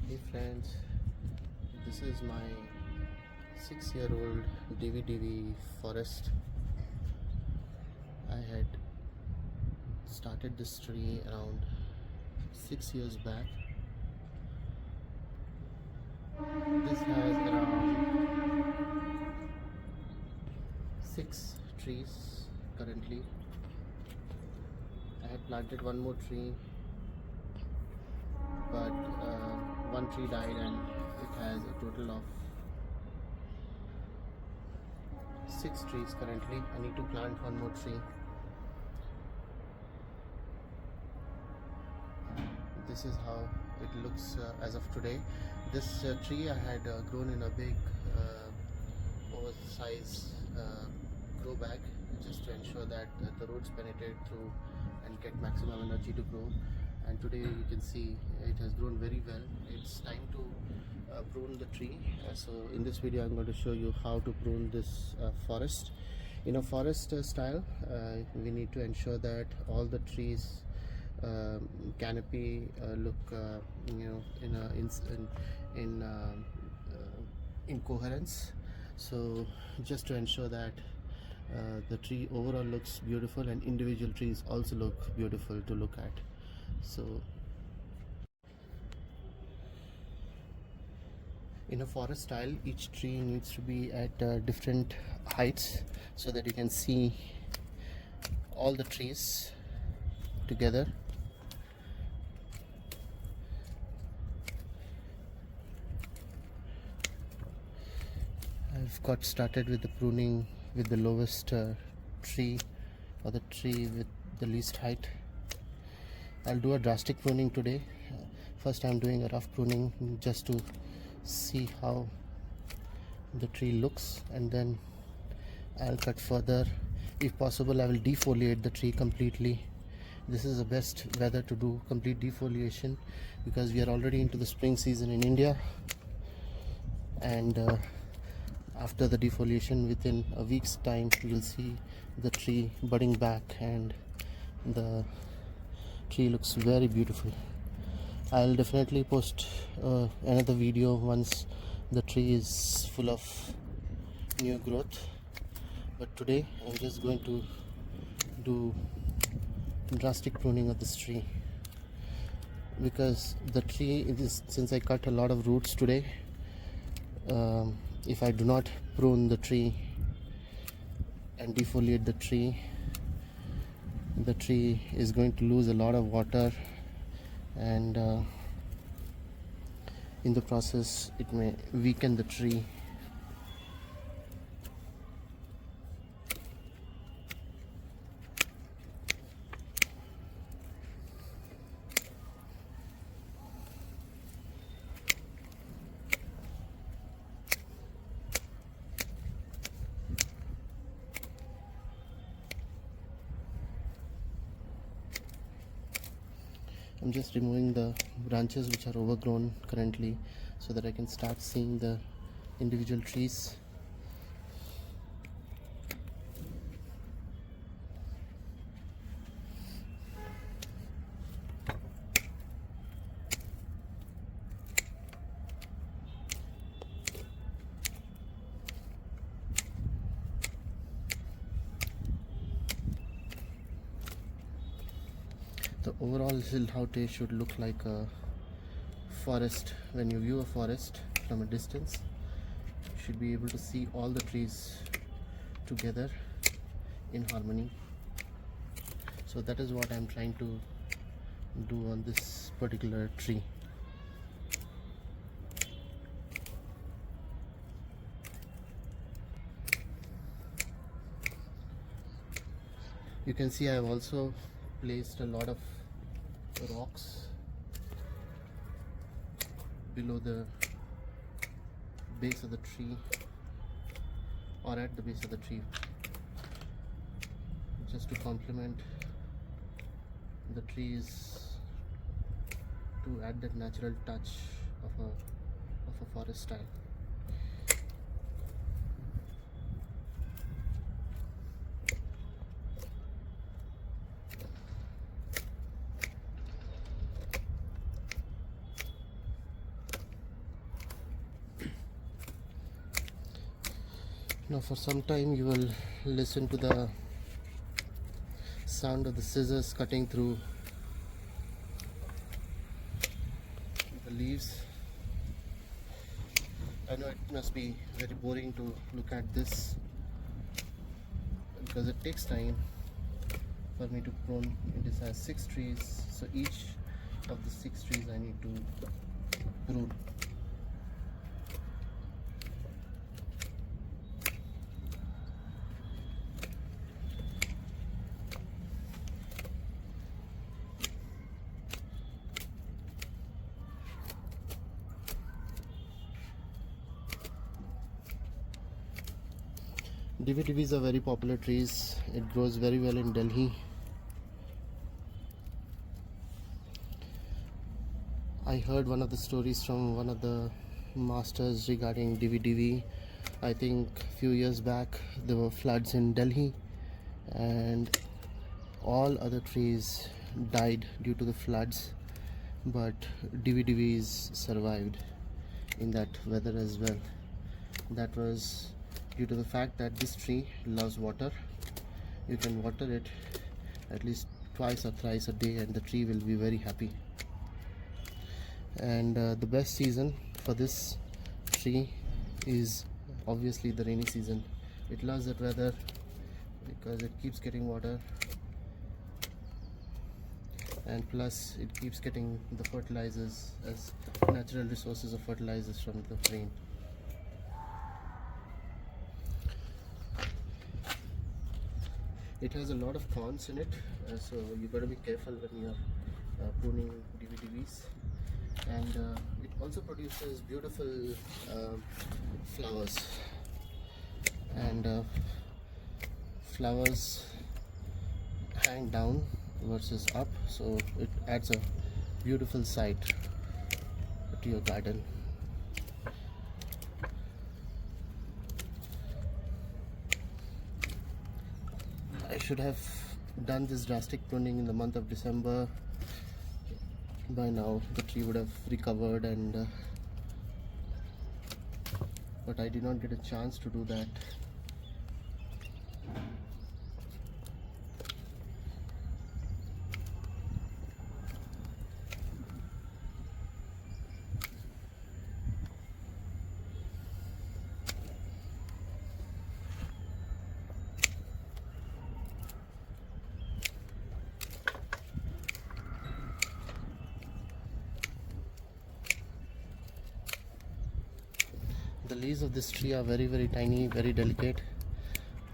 Hey friends, this is my 6-year-old Divi Divi forest. I had started this tree around 6 years back. This has around 6 trees currently. I had planted one more tree, but one tree died and it has a total of 6 trees currently. I need to plant one more tree. This is how it looks as of today. This tree I had grown in a big oversized grow bag, just to ensure that the roots penetrate through and get maximum energy to grow. And today you can see it has grown very well. It's time to prune the tree. So in this video I'm going to show you how to prune this forest. In a forest style, we need to ensure that all the trees canopy look in coherence. So just to ensure that the tree overall looks beautiful and individual trees also look beautiful to look at. So in a forest style, each tree needs to be at different heights so that you can see all the trees together. I've got started with the pruning with the lowest tree, or the tree with the least height. I'll do a drastic pruning today. First I'm doing a rough pruning just to see how the tree looks, and then I'll cut further. If possible, I will defoliate the tree completely. This is the best weather to do complete defoliation because we are already into the spring season in India, and after the defoliation, within a week's time, you'll see the tree budding back and the tree looks very beautiful. I'll definitely post another video once the tree is full of new growth, but today I'm just going to do drastic pruning of this tree because the tree is, since I cut a lot of roots today, if I do not prune the tree and defoliate the tree is going to lose a lot of water, and in the process it may weaken the tree. I'm just removing the branches which are overgrown currently so that I can start seeing the individual trees. The overall silhouette should look like a forest. When you view a forest from a distance, you should be able to see all the trees together in harmony. So that is what I'm trying to do on this particular tree. You can see I have also placed a lot of rocks below the base of the tree, or at the base of the tree, just to complement the trees, to add that natural touch of a forest style. Now for some time you will listen to the sound of the scissors cutting through the leaves. I know it must be very boring to look at this because it takes time for me to prune. It has 6 trees, so each of the 6 trees I need to prune. Divi Divis are very popular trees. It grows very well in Delhi. I heard one of the stories from one of the masters regarding Divi Divi. I think a few years back there were floods in Delhi and all other trees died due to the floods, but Divi Divis survived in that weather as well. That was due to the fact that this tree loves water. You can water it at least twice or thrice a day and the tree will be very happy. And the best season for this tree is obviously the rainy season. It loves that weather because it keeps getting water, and plus it keeps getting the fertilizers as natural resources of fertilizers from the rain. It has a lot of thorns in it, so you got to be careful when you are pruning Divi Divis. And it also produces beautiful flowers, and flowers hang down versus up, so it adds a beautiful sight to your garden. I should have done this drastic pruning in the month of December. By now the tree would have recovered, and but I did not get a chance to do that. The leaves of this tree are very tiny, very delicate,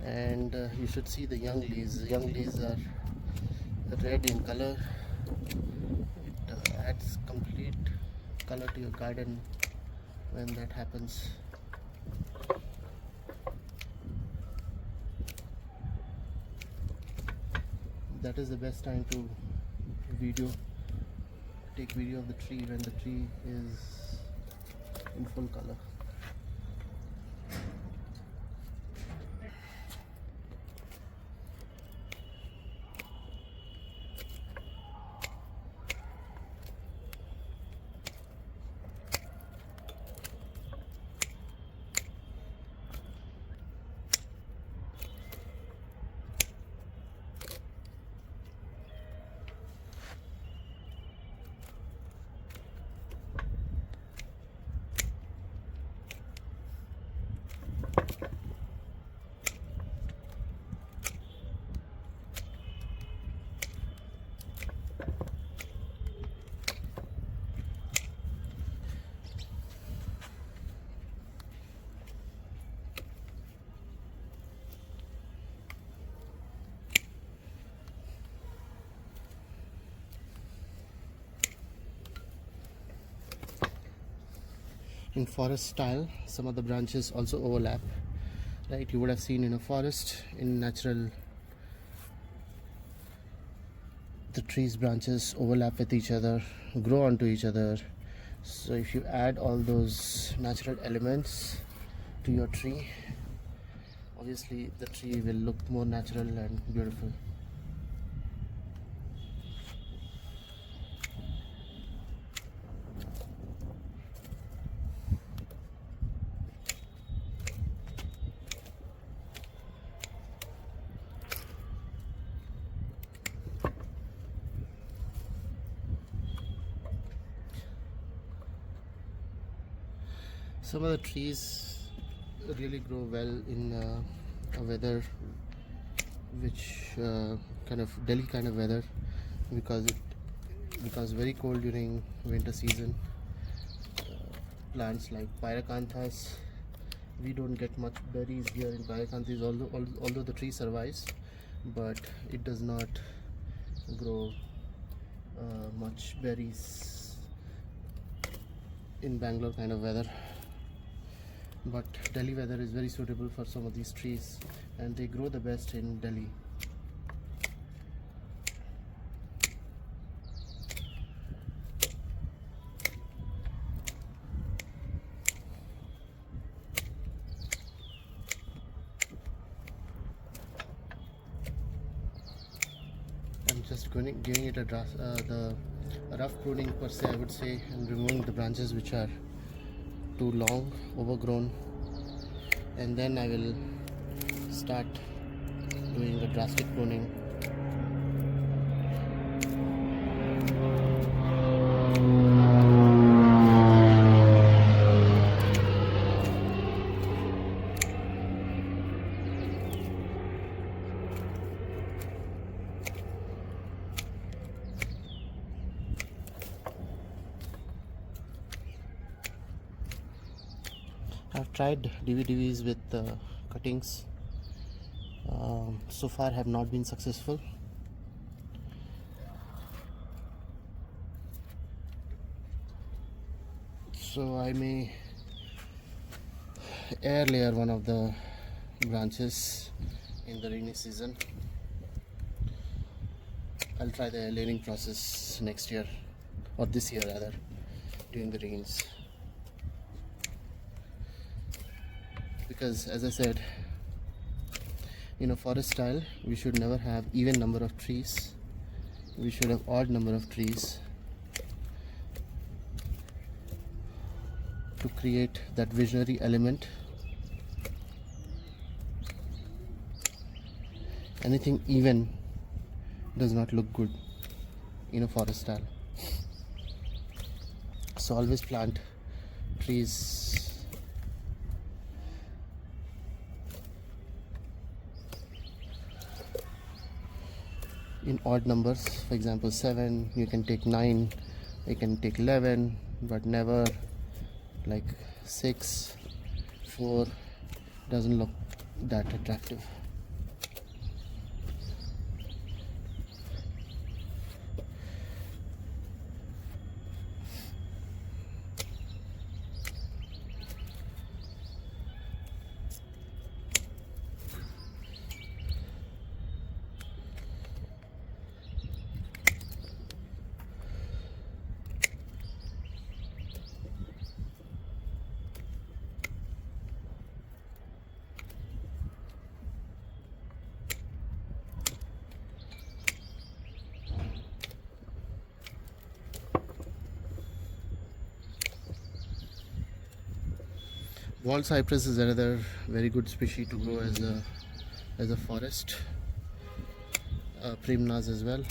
and you should see the young leaves. The young leaves are red in color. It adds complete color to your garden when that happens. That is the best time to take video of the tree when the tree is in full color. In forest style, some of the branches also overlap, right? You would have seen in a forest, in natural, the trees branches overlap with each other, grow onto each other. So if you add all those natural elements to your tree, obviously the tree will look more natural and beautiful. Some of the trees really grow well in a weather which kind of Delhi kind of weather, because it becomes very cold during winter season. Plants like pyracanthas, we don't get much berries here in pyracanthas, although the tree survives, but it does not grow much berries in Bangalore kind of weather. But Delhi weather is very suitable for some of these trees, and they grow the best in Delhi. I'm just giving it the rough pruning per se, I would say, and removing the branches which are too long, overgrown, and then I will start doing the drastic pruning. I've tried Divi Divis with cuttings. So far have not been successful. So I may air layer one of the branches in the rainy season. I'll try the air layering process next year, or this year rather, during the rains. Because as I said, in a forest style, we should never have even number of trees. We should have odd number of trees to create that visionary element. Anything even does not look good in a forest style. So always plant trees in odd numbers. For example, 7, you can take 9, you can take 11, but never like 6, 4. Doesn't look that attractive. Wall cypress is another very good species to grow as a forest. Primnas as well.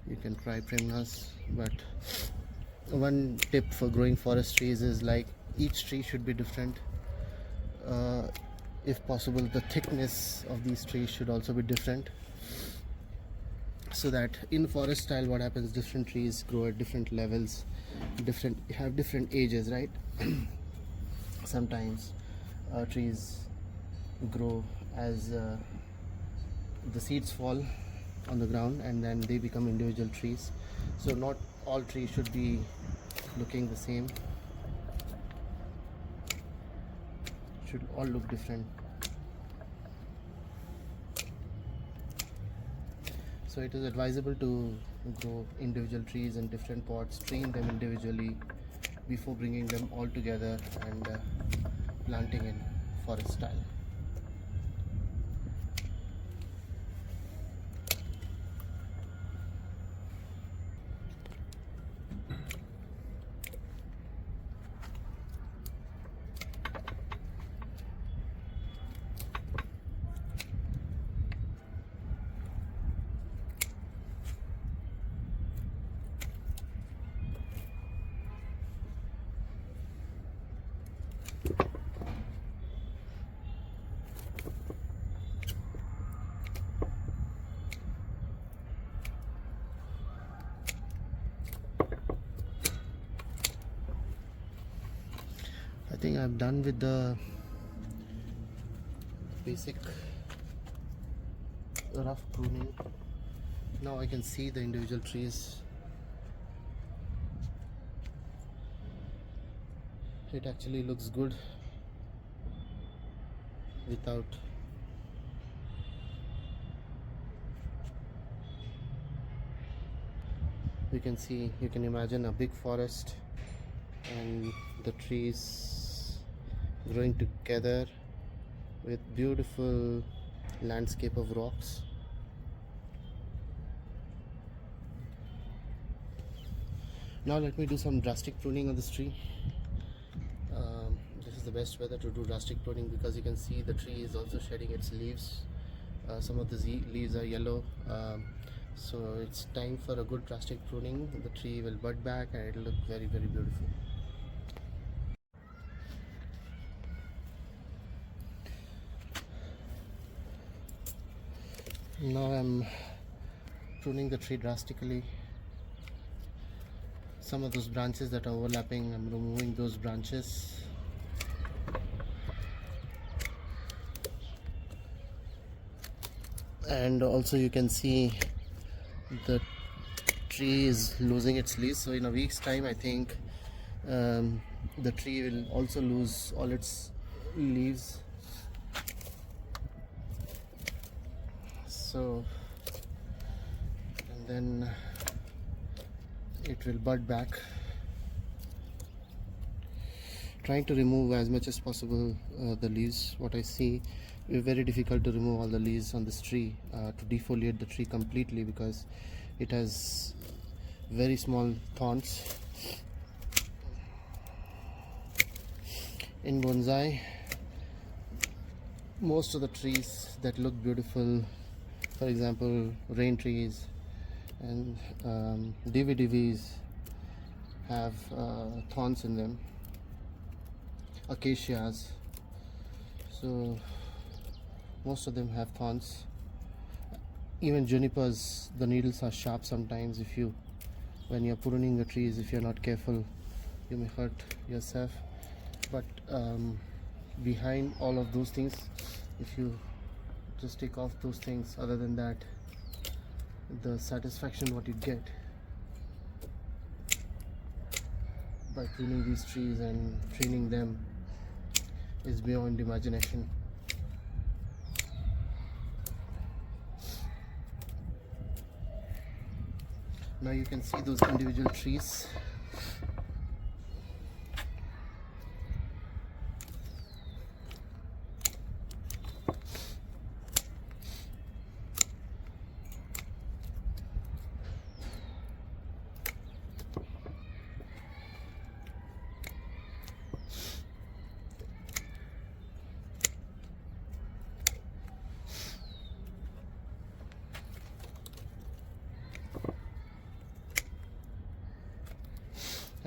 You can try primnas, but one tip for growing forest trees is like each tree should be different. If possible, the thickness of these trees should also be different, so that in forest style what happens, different trees grow at different levels, have different ages, right? Sometimes trees grow as the seeds fall on the ground and then they become individual trees. So not all trees should be looking the same, should all look different. So it is advisable to grow individual trees in different pots, train them individually before bringing them all together and planting in forest style. I think I'm done with the basic rough pruning. Now I can see the individual trees. It actually looks good without you can imagine a big forest and the trees growing together with beautiful landscape of rocks. Now let me do some drastic pruning on this tree. This is the best weather to do drastic pruning because you can see the tree is also shedding its leaves. Some of the leaves are yellow, so it's time for a good drastic pruning. The tree will bud back and it will look very beautiful. Now I'm pruning the tree drastically. Some of those branches that are overlapping, I'm removing those branches. And also you can see the tree is losing its leaves, so in a week's time I think the tree will also lose all its leaves. So and then it will bud back. Trying to remove as much as possible the leaves. What I see, it's very difficult to remove all the leaves on this tree, to defoliate the tree completely because it has very small thorns. In bonsai, most of the trees that look beautiful, for example rain trees and Divi Divis, have thorns in them. Acacias, so most of them have thorns. Even junipers, the needles are sharp sometimes. When you're pruning the trees, if you're not careful, you may hurt yourself. But behind all of those things, if you just take off those things, other than that, the satisfaction what you get by pruning these trees and training them is beyond imagination. Now you can see those individual trees.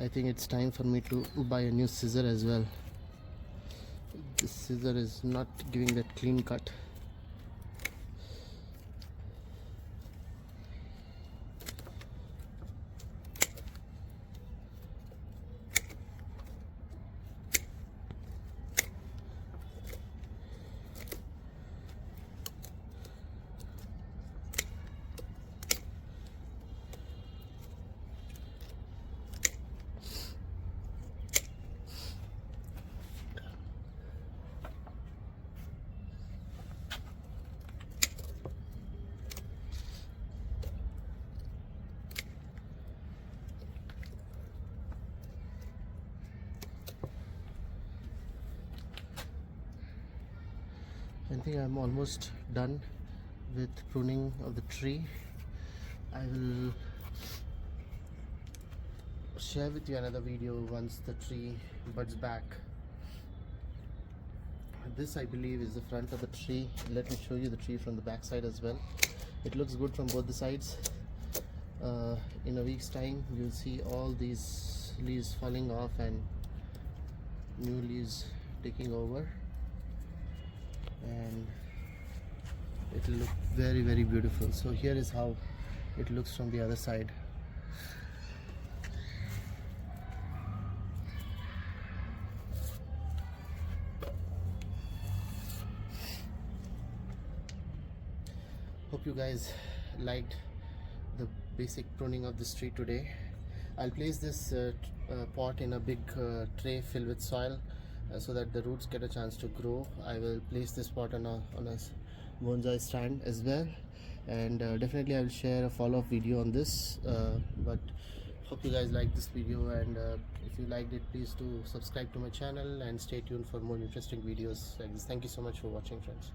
I think it's time for me to buy a new scissor as well. This scissor is not giving that clean cut. I think I'm almost done with pruning of the tree. I will share with you another video once the tree buds back. This, I believe, is the front of the tree. Let me show you the tree from the back side as well. It looks good from both the sides. In a week's time you'll see all these leaves falling off and new leaves taking over, and it will look very beautiful. So here is how it looks from the other side. hope you guys liked the basic pruning of this tree today. I'll place this pot in a big tray filled with soil so that the roots get a chance to grow. I will place this pot on a bonsai stand as well, and definitely I will share a follow-up video on this. But hope you guys like this video, and if you liked it, please do subscribe to my channel and stay tuned for more interesting videos like this. Thank you so much for watching, friends.